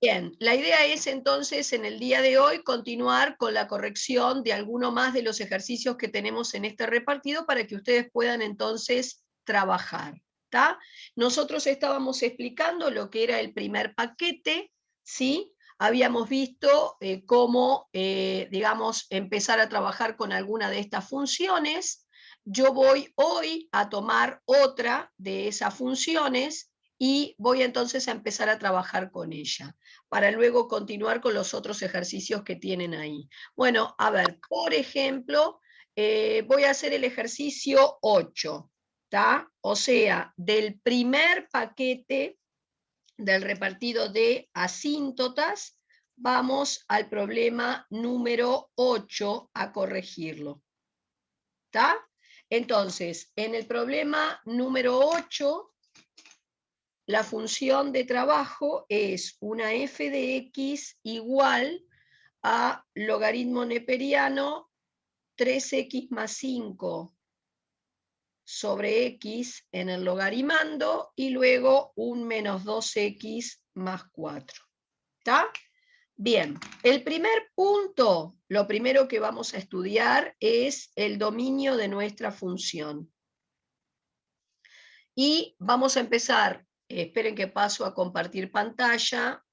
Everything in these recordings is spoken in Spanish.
Bien, la idea es entonces en el día de hoy continuar con la corrección de alguno más de los ejercicios que tenemos en este repartido para que ustedes puedan entonces trabajar. ¿Tá? Nosotros estábamos explicando lo que era el primer paquete, ¿sí? Habíamos visto cómo, digamos, empezar a trabajar con alguna de estas funciones. Yo voy hoy a tomar otra de esas funciones y voy entonces a empezar a trabajar con ella, para luego continuar con los otros ejercicios que tienen ahí. Bueno, a ver, por ejemplo, voy a hacer el ejercicio 8, ¿tá? O sea, del primer paquete del repartido de asíntotas, vamos al problema número 8 a corregirlo. ¿Está? Entonces, en el problema número 8, la función de trabajo es una f de x igual a logaritmo neperiano 3x más 5 sobre x en el logarimando y luego un menos 2x más 4. ¿Está? Bien, el primer punto, lo primero que vamos a estudiar es el dominio de nuestra función. Y vamos a empezar, esperen que paso a compartir pantalla.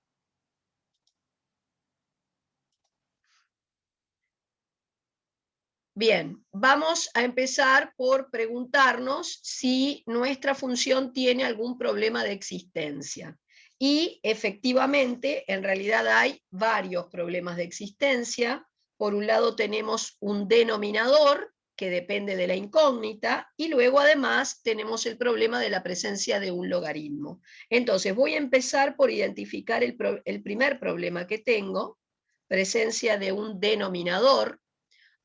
Bien, vamos a empezar por preguntarnos si nuestra función tiene algún problema de existencia. Y efectivamente, en realidad hay varios problemas de existencia. Por un lado tenemos un denominador que depende de la incógnita, y luego además tenemos el problema de la presencia de un logaritmo. Entonces voy a empezar por identificar el primer problema que tengo, presencia de un denominador.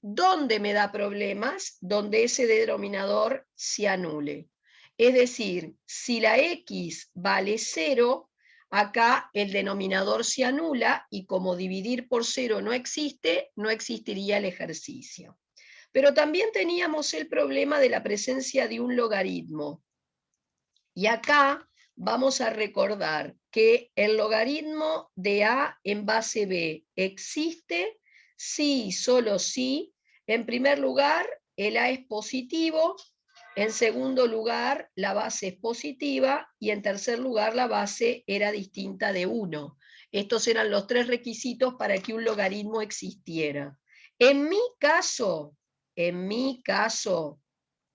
¿Dónde me da problemas? Donde ese denominador se anule. Es decir, si la x vale 0, acá el denominador se anula y como dividir por 0 no existe, no existiría el ejercicio. Pero también teníamos el problema de la presencia de un logaritmo. Y acá vamos a recordar que el logaritmo de A en base B existe si y solo si, en primer lugar, el A es positivo, en segundo lugar, la base es positiva y en tercer lugar, la base era distinta de 1. Estos eran los tres requisitos para que un logaritmo existiera. En mi caso,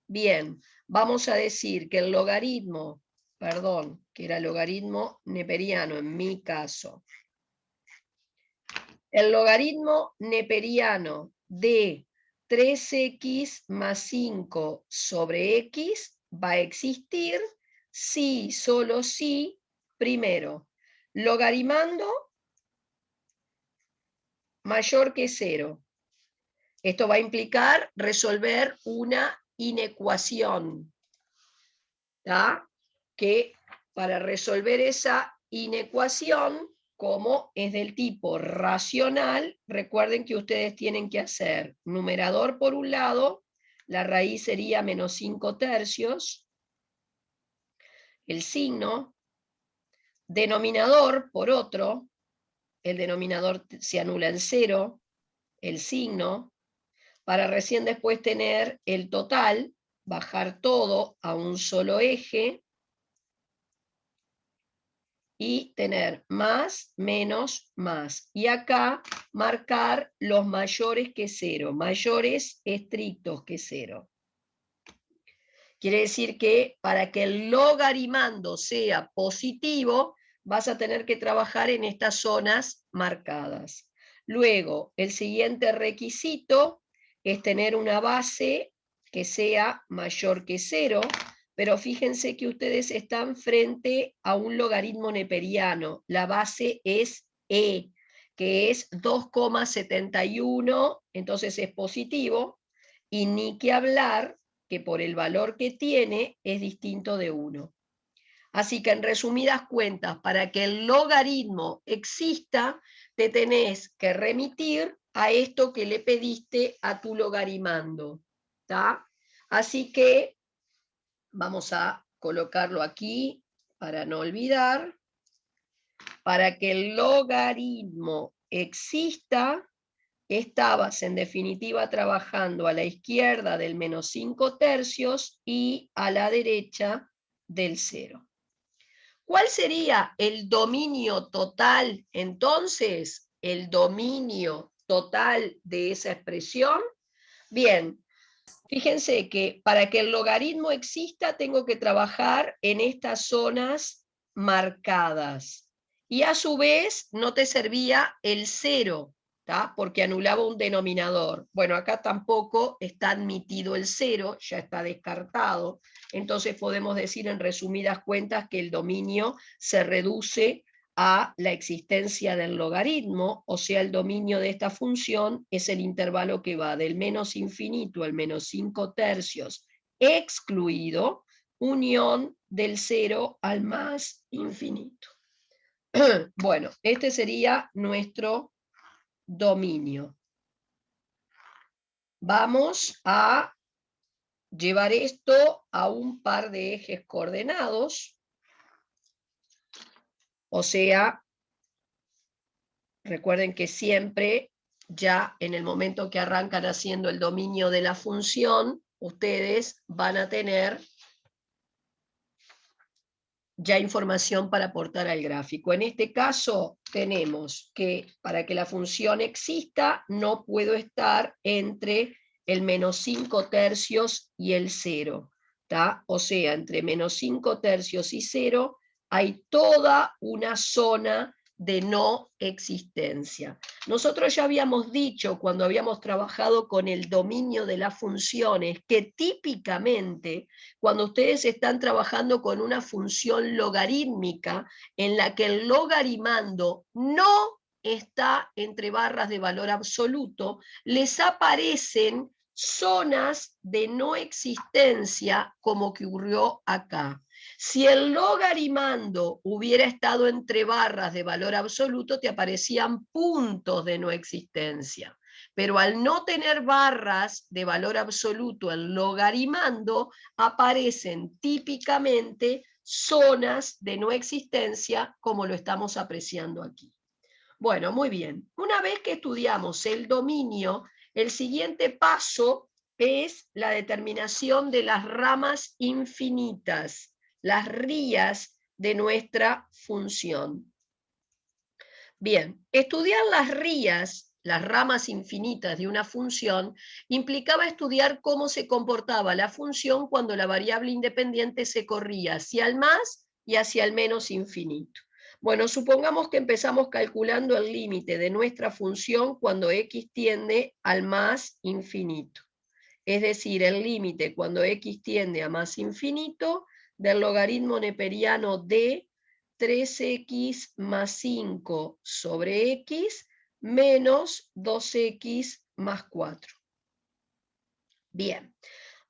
bien, vamos a decir que el logaritmo, perdón, que era logaritmo neperiano en mi caso, el logaritmo neperiano de 3x más 5 sobre x va a existir si, solo si, primero, logarimando mayor que 0. Esto va a implicar resolver una inecuación, ¿tá? Que para resolver esa inecuación, como es del tipo racional, recuerden que ustedes tienen que hacer numerador por un lado, la raíz sería menos 5 tercios, el signo, denominador por otro, el denominador se anula en 0, el signo, para recién después tener el total, bajar todo a un solo eje, y tener más, menos, más. Y acá marcar los mayores que 0, mayores estrictos que 0. Quiere decir que para que el logarimando sea positivo, vas a tener que trabajar en estas zonas marcadas. Luego, el siguiente requisito es tener una base que sea mayor que 0, pero fíjense que ustedes están frente a un logaritmo neperiano. La base es e, que es 2,71, entonces es positivo, y ni que hablar que por el valor que tiene es distinto de 1. Así que en resumidas cuentas, para que el logaritmo exista, te tenés que remitir a esto que le pediste a tu logarimando. ¿Tá? Así que vamos a colocarlo aquí para no olvidar. para que el logaritmo exista, estabas en definitiva trabajando a la izquierda del menos 5/3 y a la derecha del 0. ¿Cuál sería el dominio total entonces? El dominio total de esa expresión. Bien, fíjense que para que el logaritmo exista tengo que trabajar en estas zonas marcadas. Y a su vez no te servía el 0, ¿tá? Porque anulaba un denominador. Bueno, acá tampoco está admitido el 0, ya está descartado. Entonces podemos decir en resumidas cuentas que el dominio se reduce a la existencia del logaritmo, o sea, el dominio de esta función es el intervalo que va del menos infinito al menos 5/3 excluido, unión del 0 al más infinito. Bueno, este sería nuestro dominio. Vamos a llevar esto a un par de ejes coordenados, o sea, recuerden que siempre, ya en el momento que arrancan haciendo el dominio de la función, ustedes van a tener ya información para aportar al gráfico. En este caso tenemos que para que la función exista no puedo estar entre el menos 5/3 y el 0. ¿Tá? O sea, entre menos 5/3 y 0 hay toda una zona de no existencia. Nosotros ya habíamos dicho cuando habíamos trabajado con el dominio de las funciones que típicamente cuando ustedes están trabajando con una función logarítmica en la que el logarimando no está entre barras de valor absoluto, les aparecen zonas de no existencia como que ocurrió acá. Si el logarimando hubiera estado entre barras de valor absoluto, te aparecían puntos de no existencia. Pero al no tener barras de valor absoluto el logarimando, aparecen típicamente zonas de no existencia como lo estamos apreciando aquí. Bueno, muy bien. Una vez que estudiamos el dominio, el siguiente paso es la determinación de las ramas infinitas, las rías de nuestra función. Bien, estudiar las rías, las ramas infinitas de una función, implicaba estudiar cómo se comportaba la función cuando la variable independiente se corría hacia el más y hacia el menos infinito. Bueno, supongamos que empezamos calculando el límite de nuestra función cuando x tiende al más infinito. Es decir, el límite cuando x tiende a más infinito del logaritmo neperiano de 3x más 5 sobre x menos 2x más 4. Bien,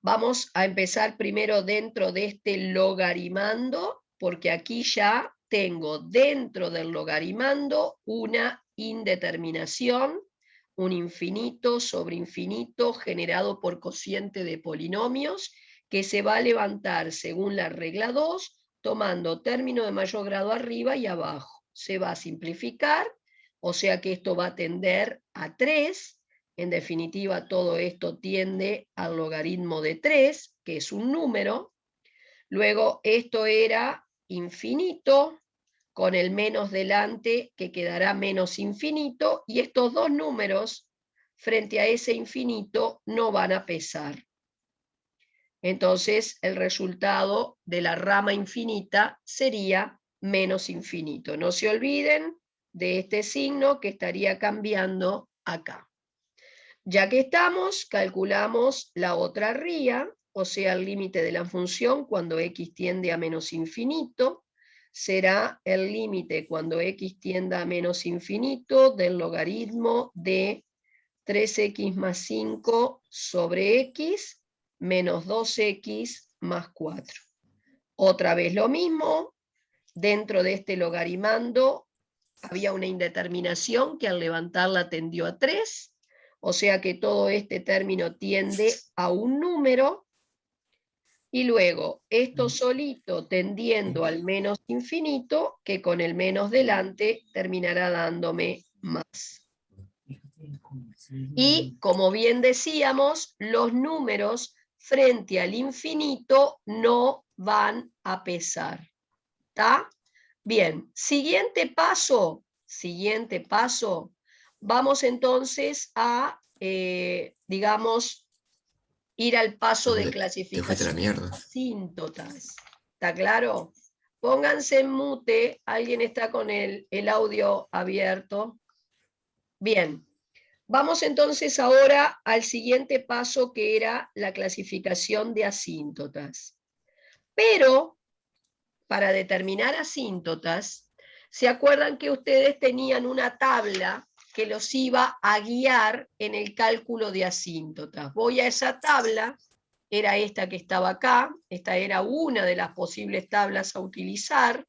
vamos a empezar primero dentro de este logarimando, porque aquí ya tengo dentro del logarimando una indeterminación, un infinito sobre infinito generado por cociente de polinomios, que se va a levantar según la regla 2, tomando término de mayor grado arriba y abajo. Se va a simplificar, o sea que esto va a tender a 3. En definitiva, todo esto tiende al logaritmo de 3, que es un número. Luego, esto era infinito, con el menos delante, que quedará menos infinito, y estos dos números, frente a ese infinito, no van a pesar. Entonces, el resultado de la rama infinita sería menos infinito. No se olviden de este signo que estaría cambiando acá. Ya que estamos, calculamos la otra ría, o sea, el límite de la función cuando x tiende a menos infinito, será el límite cuando x tienda a menos infinito del logaritmo de 3x más 5 sobre x menos 2x más 4. Otra vez lo mismo, dentro de este logarimando había una indeterminación que al levantarla tendió a 3, o sea que todo este término tiende a un número, Y luego, esto solito tendiendo al menos infinito, que con el menos delante terminará dándome más. Y, como bien decíamos, los números frente al infinito no van a pesar. ¿Está? Bien, siguiente paso, vamos entonces a, digamos, ir al paso de Te fuiste a la clasificación de mierda. asíntotas. ¿Está claro? Pónganse en mute, alguien está con el audio abierto. Bien, vamos entonces ahora al siguiente paso, que era la clasificación de asíntotas. Pero, para determinar asíntotas, ¿se acuerdan que ustedes tenían una tabla que los iba a guiar en el cálculo de asíntotas? Voy a esa tabla, era esta que estaba acá, esta era una de las posibles tablas a utilizar.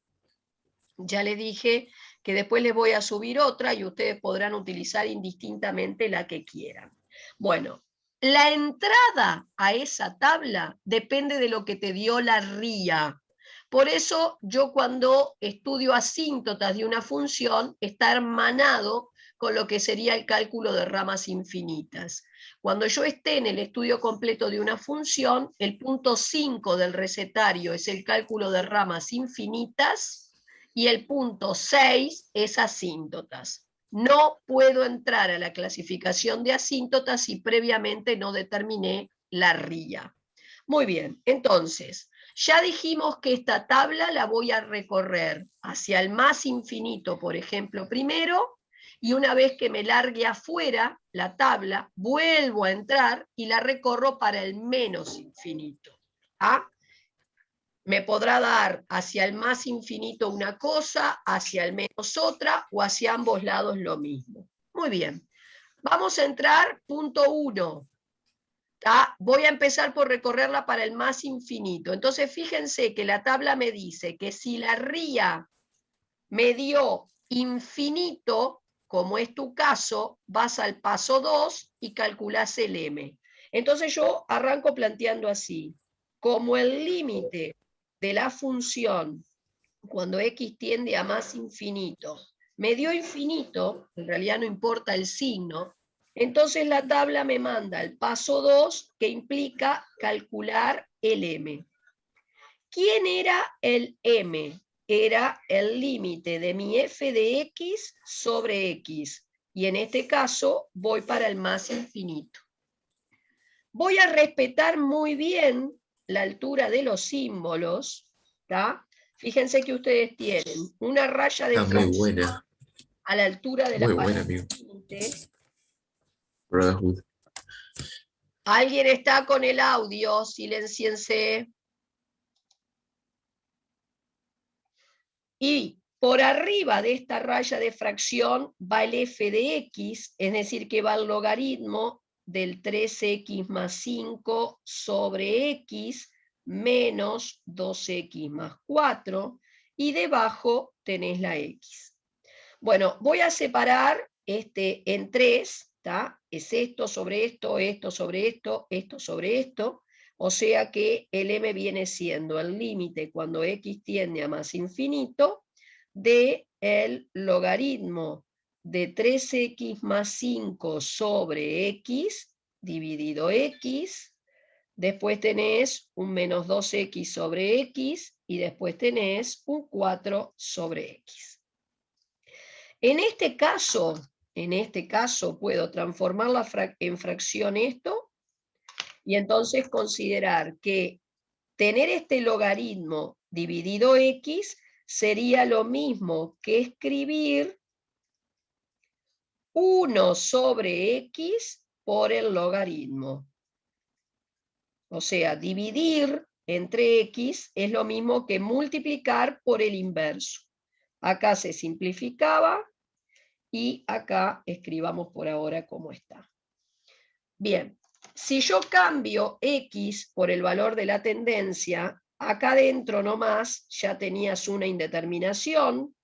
Ya les dije que después les voy a subir otra y ustedes podrán utilizar indistintamente la que quieran. Bueno, la entrada a esa tabla depende de lo que te dio la RIA. Por eso yo, cuando estudio asíntotas de una función, está hermanado con lo que sería el cálculo de ramas infinitas. Cuando yo esté en el estudio completo de una función, el punto 5 del recetario es el cálculo de ramas infinitas y el punto 6 es asíntotas. No puedo entrar a la clasificación de asíntotas si previamente no determiné la RIA. Muy bien, entonces, ya dijimos que esta tabla la voy a recorrer hacia el más infinito, por ejemplo, primero, y una vez que me largue afuera la tabla, vuelvo a entrar y la recorro para el menos infinito. ¿Ah? Me podrá dar hacia el más infinito una cosa, hacia el menos otra, o hacia ambos lados lo mismo. Muy bien. Vamos a entrar, punto 1. Voy a empezar por recorrerla para el más infinito. Entonces, fíjense que la tabla me dice que si la RIA me dio infinito, como es tu caso, vas al paso 2 y calculás el M. Entonces yo arranco planteando así: como el límite de la función cuando x tiende a más infinito me dio infinito, en realidad no importa el signo, entonces la tabla me manda el paso 2, que implica calcular el M. ¿Quién era el M? Era el límite de mi f de x sobre x, y en este caso voy para el más infinito. Voy a respetar muy bien la altura de los símbolos, ¿tá? Fíjense que ustedes tienen una raya de Está muy fracción buena. a la altura de Muy la buena, palabra amigo. límite. Brotherhood. ¿Alguien está con el audio? Silenciense. Y por arriba de esta raya de fracción va el f de x, es decir, que va el logaritmo del 3x más 5 sobre x menos 2x más 4, y debajo tenés la x. Bueno, voy a separar en 3, ¿tá? Es esto sobre esto, esto sobre esto, esto sobre esto, o sea que el m viene siendo el límite cuando x tiende a más infinito de el logaritmo de 3x más 5 sobre x dividido x. Después tenés un menos 2x sobre x y después tenés un 4 sobre x. En este caso puedo transformarla en fracción esto, y entonces considerar que tener este logaritmo dividido x sería lo mismo que escribir 1 sobre x por el logaritmo. O sea, dividir entre x es lo mismo que multiplicar por el inverso. Acá se simplificaba y acá escribamos por ahora como está. Bien, si yo cambio x por el valor de la tendencia, acá dentro nomás ya tenías una indeterminación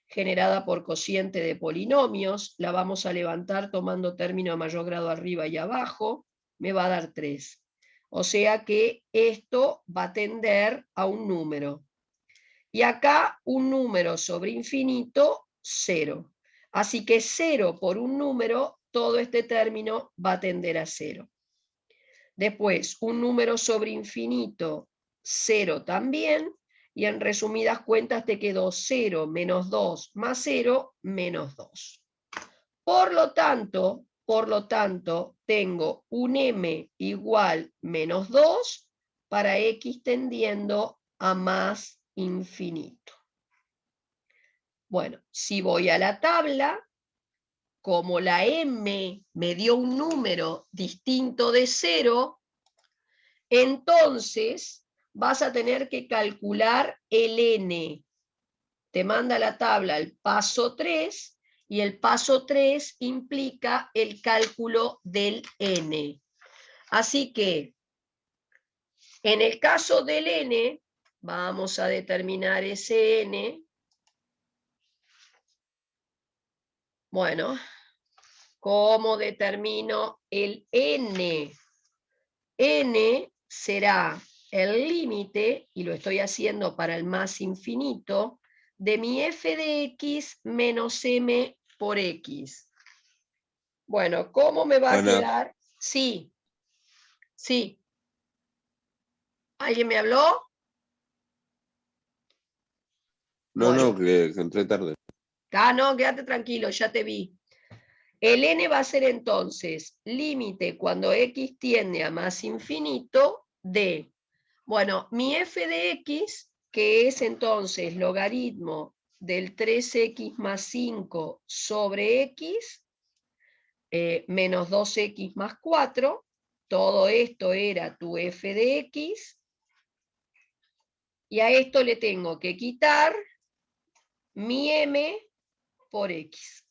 generada por cociente de polinomios, la vamos a levantar tomando término de mayor grado arriba y abajo, me va a dar 3. O sea que esto va a tender a un número. Y acá un número sobre infinito, 0. Así que 0 por un número, todo este término va a tender a 0. Después, un número sobre infinito, 0 también. Y en resumidas cuentas te quedó 0 menos 2 más 0 menos 2. Por lo tanto, tengo un m igual menos 2 para x tendiendo a más infinito. Bueno, si voy a la tabla, como la m me dio un número distinto de 0, entonces vas a tener que calcular el n. Te manda la tabla el paso 3, y el paso 3 implica el cálculo del n. Así que, en el caso del n, vamos a determinar ese n. Bueno, ¿cómo determino el n? N será el límite, y lo estoy haciendo para el más infinito, de mi f de x menos m por x. Bueno, ¿cómo me va a quedar? Sí. Sí. ¿Alguien me habló? No, Bueno. no, que entré tarde. Ah, no, quédate tranquilo, ya te vi. El n va a ser entonces límite cuando x tiende a más infinito de, bueno, mi f de x, que es entonces logaritmo del 3x más 5 sobre x, menos 2x más 4, todo esto era tu f de x, y a esto le tengo que quitar mi m por x.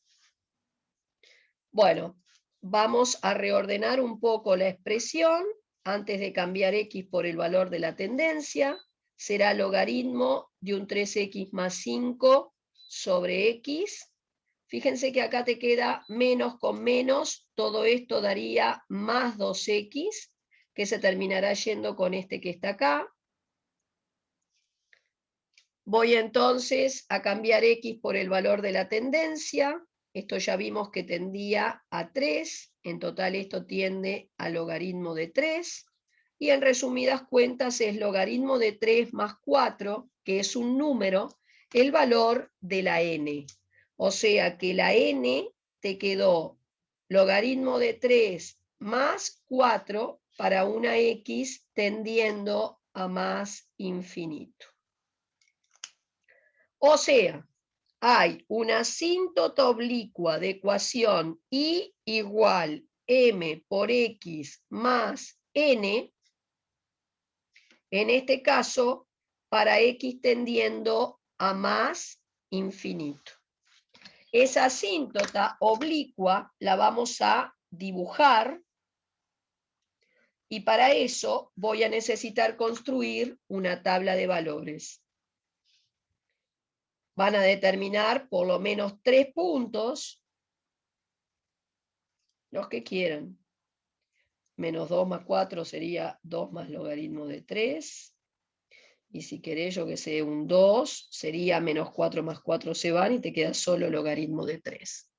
Bueno, vamos a reordenar un poco la expresión. Antes de cambiar x por el valor de la tendencia, será logaritmo de un 3x más 5 sobre x. Fíjense que acá te queda menos con menos, todo esto daría más 2x, que se terminará yendo con este que está acá. Voy entonces a cambiar x por el valor de la tendencia. Esto ya vimos que tendía a 3, en total esto tiende a logaritmo de 3, y en resumidas cuentas es logaritmo de 3 más 4, que es un número, el valor de la n. O sea que la n te quedó logaritmo de 3 más 4 para una x tendiendo a más infinito. O sea, hay una asíntota oblicua de ecuación y igual m por x más n, en este caso, para x tendiendo a más infinito. Esa asíntota oblicua la vamos a dibujar, y para eso voy a necesitar construir una tabla de valores. Van a determinar por lo menos 3 puntos, los que quieran. Menos 2 más 4 sería 2 más logaritmo de 3. Y si querés, yo que sé, un 2, sería menos 4 más 4 se van y te queda solo logaritmo de 3.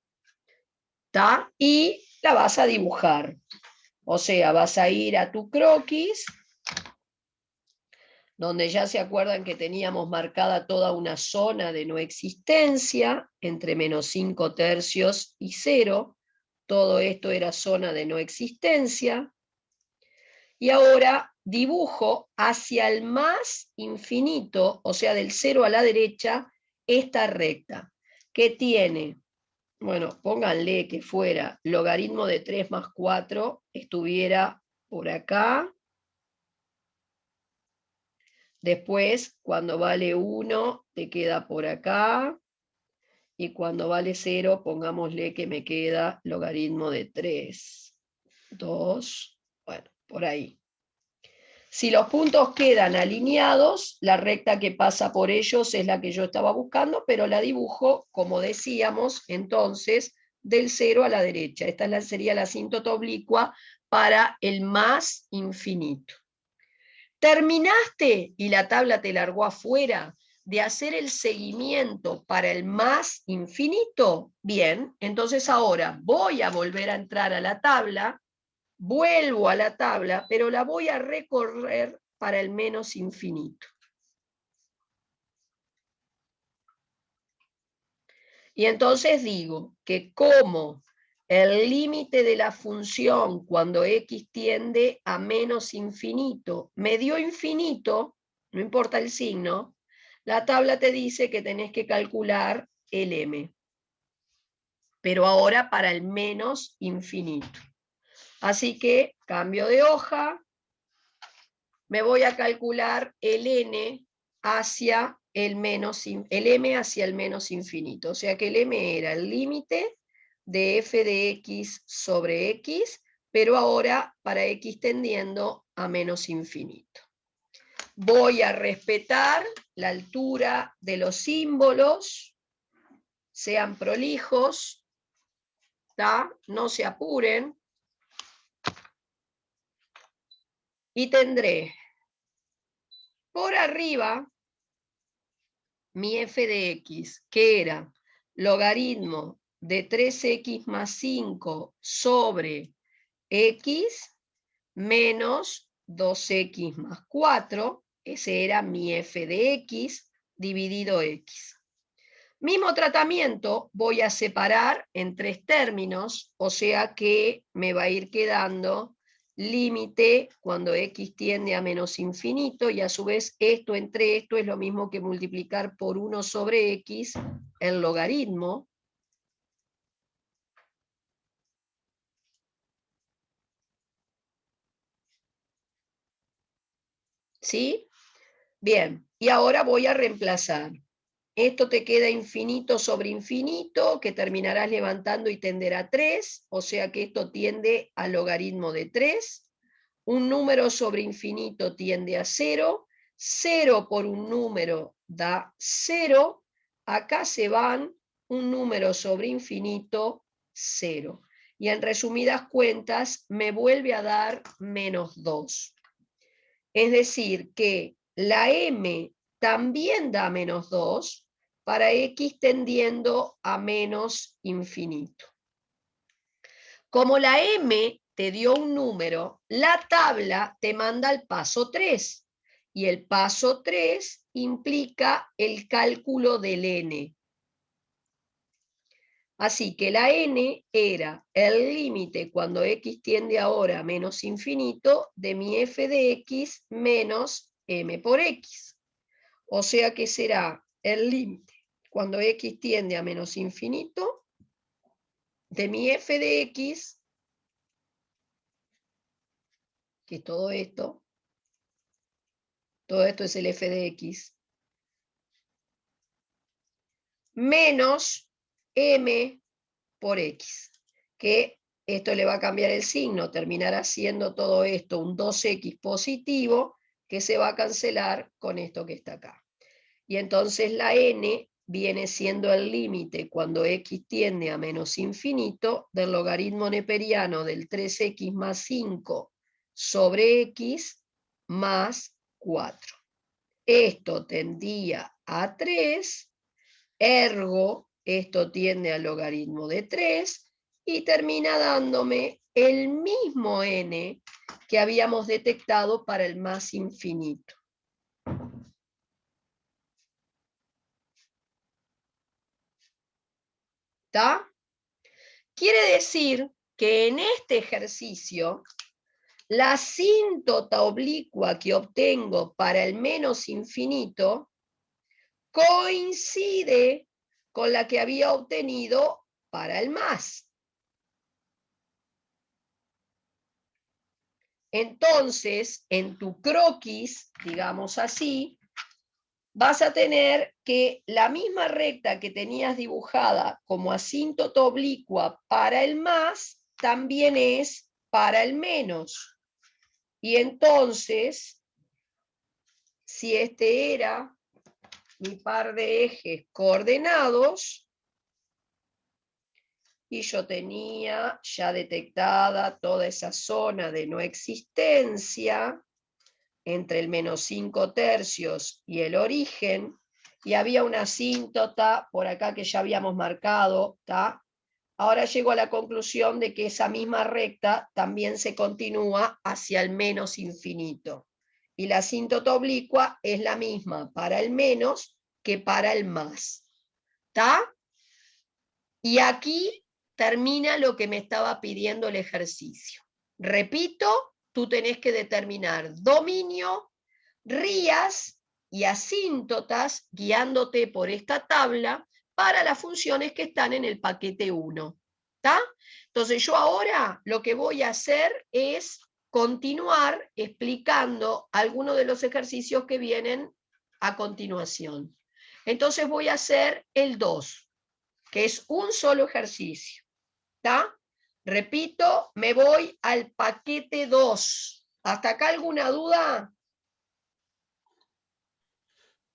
¿Está? Y la vas a dibujar. O sea, vas a ir a tu croquis, donde ya se acuerdan que teníamos marcada toda una zona de no existencia, entre menos 5 tercios y 0. Todo esto era zona de no existencia. Y ahora dibujo hacia el más infinito, o sea, del 0 a la derecha, esta recta, que tiene, bueno, pónganle que fuera logaritmo de 3 más 4, estuviera por acá. Después, cuando vale 1, te queda por acá. Y cuando vale 0, pongámosle que me queda logaritmo de 3, 2, bueno, por ahí. Si los puntos quedan alineados, la recta que pasa por ellos es la que yo estaba buscando, pero la dibujo, como decíamos, entonces, del 0 a la derecha. Esta sería la asíntota oblicua para el más infinito. ¿Terminaste y la tabla te largó afuera de hacer el seguimiento para el más infinito? Bien, entonces ahora voy a volver a entrar a la tabla, vuelvo a la tabla, pero la voy a recorrer para el menos infinito. Y entonces digo que como el límite de la función cuando x tiende a menos infinito me dio infinito, no importa el signo, la tabla te dice que tenés que calcular el m. Pero ahora para el menos infinito. Así que cambio de hoja, me voy a calcular el n hacia el m hacia el menos infinito. O sea que el m era el límite de f de x sobre x, pero ahora para x tendiendo a menos infinito. Voy a respetar la altura de los símbolos, sean prolijos, ¿tá? No se apuren. Y tendré por arriba mi f de x, que era logaritmo de 3x más 5 sobre x menos 2x más 4, ese era mi f de x dividido x. Mismo tratamiento, voy a separar en 3 términos, o sea que me va a ir quedando límite cuando x tiende a menos infinito, y a su vez esto entre esto es lo mismo que multiplicar por 1 sobre x el logaritmo. ¿Sí? Bien, y ahora voy a reemplazar. Esto te queda infinito sobre infinito, que terminarás levantando y tenderá a 3, o sea que esto tiende al logaritmo de 3. Un número sobre infinito tiende a 0. 0 por un número da 0. Acá se van un número sobre infinito, 0. Y en resumidas cuentas me vuelve a dar menos 2. Es decir, que la m también da menos 2 para x tendiendo a menos infinito. Como la m te dio un número, la tabla te manda al paso 3. Y el paso 3 implica el cálculo del n. Así que la n era el límite cuando x tiende ahora a menos infinito de mi f de x menos m por x. O sea que será el límite cuando x tiende a menos infinito de mi f de x, que es todo esto es el f de x, menos m por x, que esto le va a cambiar el signo, terminará siendo todo esto un 2x positivo, que se va a cancelar con esto que está acá. Y entonces la n viene siendo el límite cuando x tiende a menos infinito del logaritmo neperiano del 3x más 5 sobre x más 4. Esto tendía a 3, ergo esto tiende al logaritmo de 3 y termina dándome el mismo n que habíamos detectado para el más infinito. ¿Está? Quiere decir que en este ejercicio la asíntota oblicua que obtengo para el menos infinito coincide con la que había obtenido para el más. Entonces, en tu croquis, digamos así, vas a tener que la misma recta que tenías dibujada como asíntota oblicua para el más, también es para el menos. Y entonces, si este era mi par de ejes coordenados, y yo tenía ya detectada toda esa zona de no existencia entre el -5/3 y el origen, y había una asíntota por acá que ya habíamos marcado, ¿tá? Ahora llego a la conclusión de que esa misma recta también se continúa hacia el menos infinito. Y la asíntota oblicua es la misma para el menos que para el más. ¿Está? Y aquí termina lo que me estaba pidiendo el ejercicio. Repito, tú tenés que determinar dominio, rías y asíntotas guiándote por esta tabla para las funciones que están en el paquete 1. ¿Está? Entonces yo ahora lo que voy a hacer es continuar explicando algunos de los ejercicios que vienen a continuación. Entonces voy a hacer el 2, que es un solo ejercicio. ¿Está? Repito, me voy al paquete 2. ¿Hasta acá alguna duda?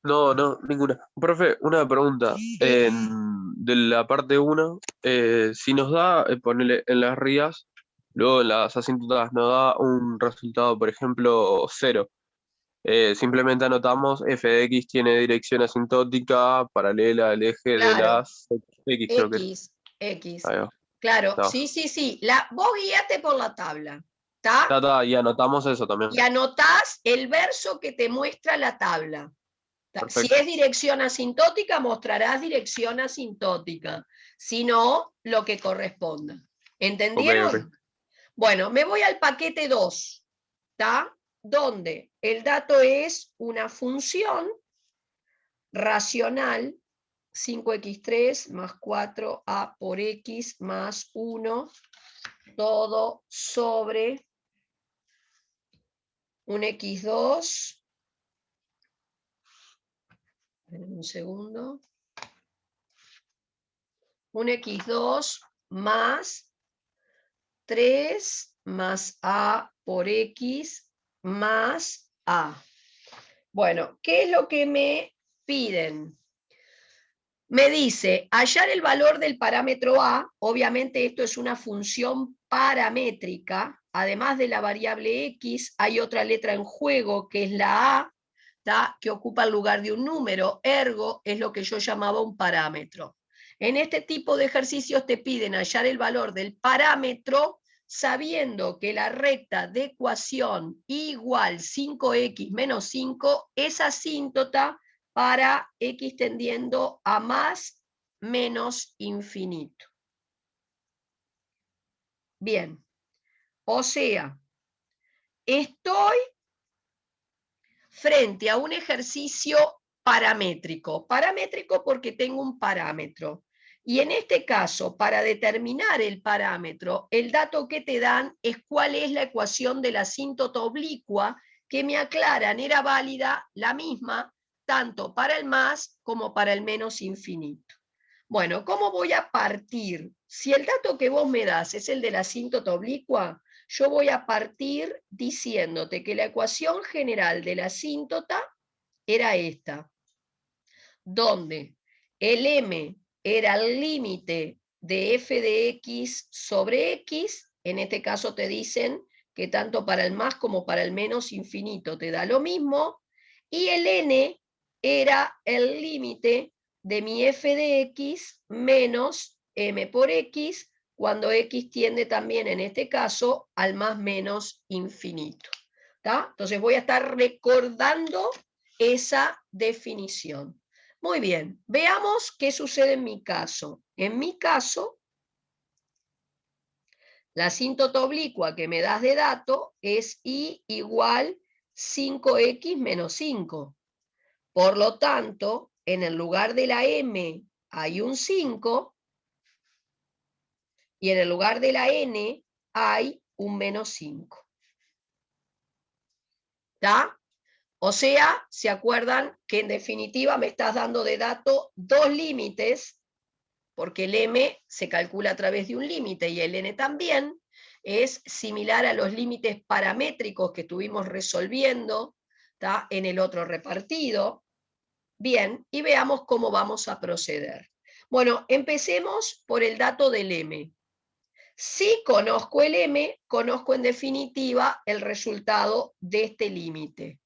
No, ninguna. Profe, una pregunta. De la parte 1, si nos da, ponerle en las rías, luego en las asíntotas nos da un resultado, por ejemplo, 0. Simplemente anotamos f de x tiene dirección asintótica paralela al eje de Claro, las x, creo que era. X. Ahí va. Claro, Está. sí. Vos guíate por la tabla, ¿está? Y anotamos eso también. Y anotás el verso que te muestra la tabla. Si Perfecto. es dirección asintótica, mostrarás dirección asintótica. Si no, lo que corresponda. ¿Entendieron? Ok. Bueno, me voy al paquete 2, ¿está? Donde el dato es una función racional 5x3 más 4a por x más 1, todo sobre un x2. Un segundo. Un x2 más 3 más a por x más a. Bueno, ¿qué es lo que me piden? Me dice, hallar el valor del parámetro a, obviamente esto es una función paramétrica, además de la variable x, hay otra letra en juego que es la a, ¿tá? Que ocupa el lugar de un número, ergo es lo que yo llamaba un parámetro. En este tipo de ejercicios te piden hallar el valor del parámetro sabiendo que la recta de ecuación igual 5x menos 5 es asíntota para x tendiendo a más menos infinito. Bien, o sea, estoy frente a un ejercicio paramétrico. Paramétrico porque tengo un parámetro. Y en este caso, para determinar el parámetro, el dato que te dan es cuál es la ecuación de la asíntota oblicua, que me aclaran era válida la misma tanto para el más como para el menos infinito. Bueno, ¿cómo voy a partir? Si el dato que vos me das es el de la asíntota oblicua, yo voy a partir diciéndote que la ecuación general de la asíntota era esta, donde el m era el límite de f de x sobre x, en este caso te dicen que tanto para el más como para el menos infinito te da lo mismo, y el n era el límite de mi f de x menos m por x, cuando x tiende también en este caso al más menos infinito. ¿Tá? Entonces voy a estar recordando esa definición. Muy bien, veamos qué sucede en mi caso. En mi caso, la asíntota oblicua que me das de dato es y igual 5x menos 5. Por lo tanto, en el lugar de la m hay un 5 y en el lugar de la n hay un menos 5. ¿Está? O sea, ¿se acuerdan que en definitiva me estás dando de dato dos límites? Porque el m se calcula a través de un límite y el n también, es similar a los límites paramétricos que estuvimos resolviendo, ¿tá? En el otro repartido. Bien, y veamos cómo vamos a proceder. Bueno, empecemos por el dato del m. Si conozco el m, conozco en definitiva el resultado de este límite.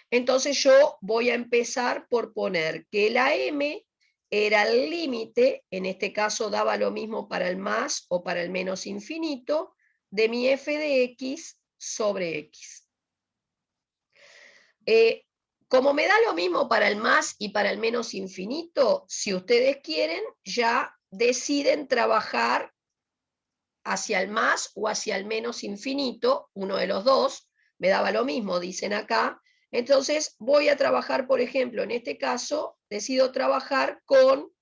Entonces yo voy a empezar por poner que la m era el límite, en este caso daba lo mismo para el más o para el menos infinito, de mi f de x sobre x. Como me da lo mismo para el más y para el menos infinito, si ustedes quieren, ya deciden trabajar hacia el más o hacia el menos infinito, uno de los dos, me daba lo mismo, dicen acá. Entonces voy a trabajar, por ejemplo, en este caso, decido trabajar con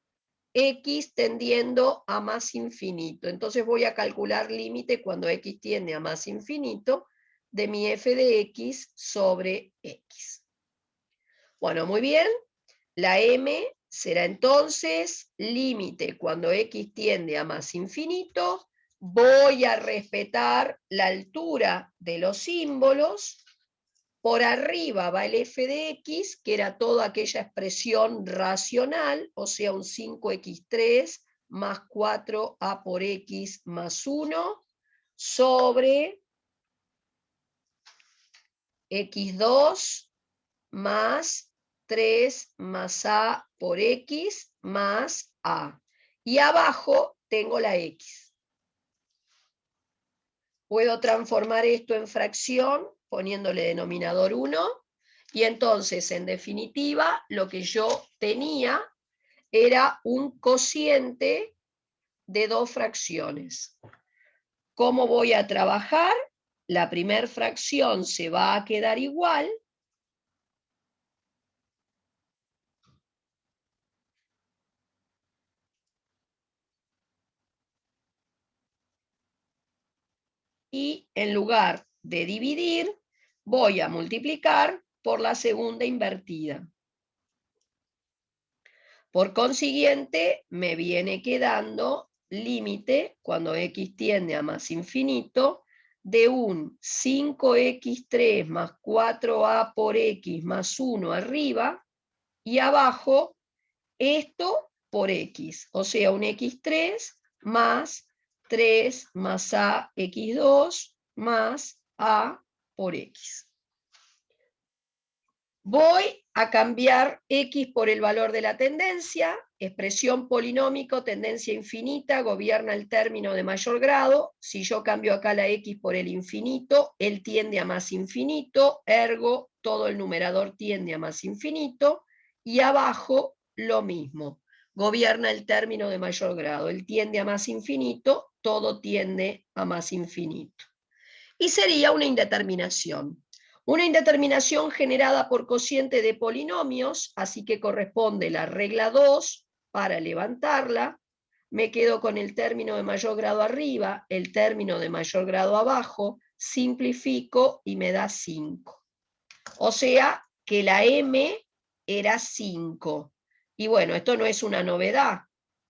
x tendiendo a más infinito. Entonces voy a calcular límite cuando x tiende a más infinito de mi f de x sobre x. Bueno, muy bien. La m será entonces límite cuando x tiende a más infinito. Voy a respetar la altura de los símbolos. Por arriba va el f de x, que era toda aquella expresión racional, o sea, un 5x3 más 4a por x más 1, sobre x2 más 3 más a por x más a. Y abajo tengo la x. Puedo transformar esto en fracción poniéndole denominador 1, y entonces, en definitiva, lo que yo tenía era un cociente de dos fracciones. ¿Cómo voy a trabajar? La primera fracción se va a quedar igual, y en lugar de dividir, voy a multiplicar por la segunda invertida. Por consiguiente, me viene quedando límite, cuando x tiende a más infinito, de un 5x3 más 4a por x más 1 arriba, y abajo esto por x, o sea, un x3 más 3 más a x2 más a por x. Voy a cambiar x por el valor de la tendencia, expresión polinómico, tendencia infinita, gobierna el término de mayor grado. Si yo cambio acá la x por el infinito, él tiende a más infinito, ergo todo el numerador tiende a más infinito, y abajo lo mismo, gobierna el término de mayor grado, él tiende a más infinito, todo tiende a más infinito. Y sería una indeterminación. Una indeterminación generada por cociente de polinomios, así que corresponde la regla 2 para levantarla. Me quedo con el término de mayor grado arriba, el término de mayor grado abajo, simplifico y me da 5. O sea que la m era 5. Y bueno, esto no es una novedad,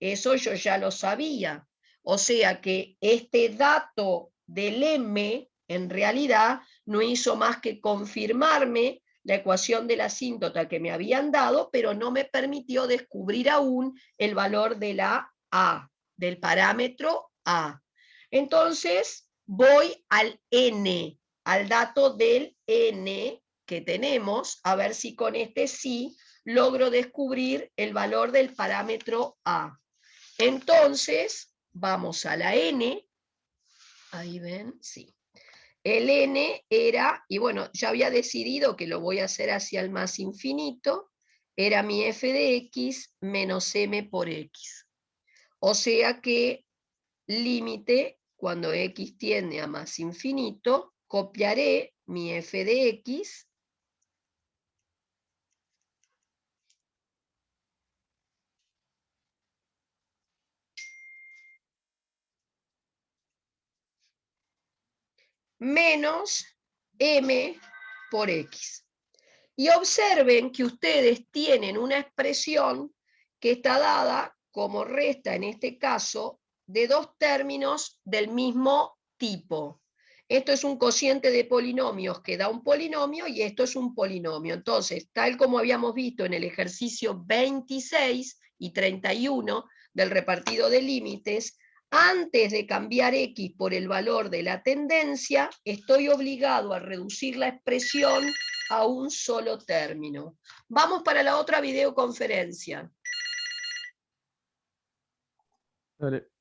eso yo ya lo sabía. O sea que este dato del m en realidad no hizo más que confirmarme la ecuación de la asíntota que me habían dado, pero no me permitió descubrir aún el valor de la a, del parámetro a. Entonces voy al n, al dato del n que tenemos, a ver si con este sí logro descubrir el valor del parámetro a. Entonces vamos a la n, ahí ven, sí. El n era, y bueno, ya había decidido que lo voy a hacer hacia el más infinito, era mi f de x menos m por x. O sea que límite, cuando x tiende a más infinito, copiaré mi f de x menos m por x. Y observen que ustedes tienen una expresión que está dada como resta, en este caso, de dos términos del mismo tipo. Esto es un cociente de polinomios que da un polinomio y esto es un polinomio. Entonces, tal como habíamos visto en el ejercicio 26 y 31 del repartido de límites, antes de cambiar X por el valor de la tendencia, estoy obligado a reducir la expresión a un solo término. Vamos para la otra videoconferencia. Dale.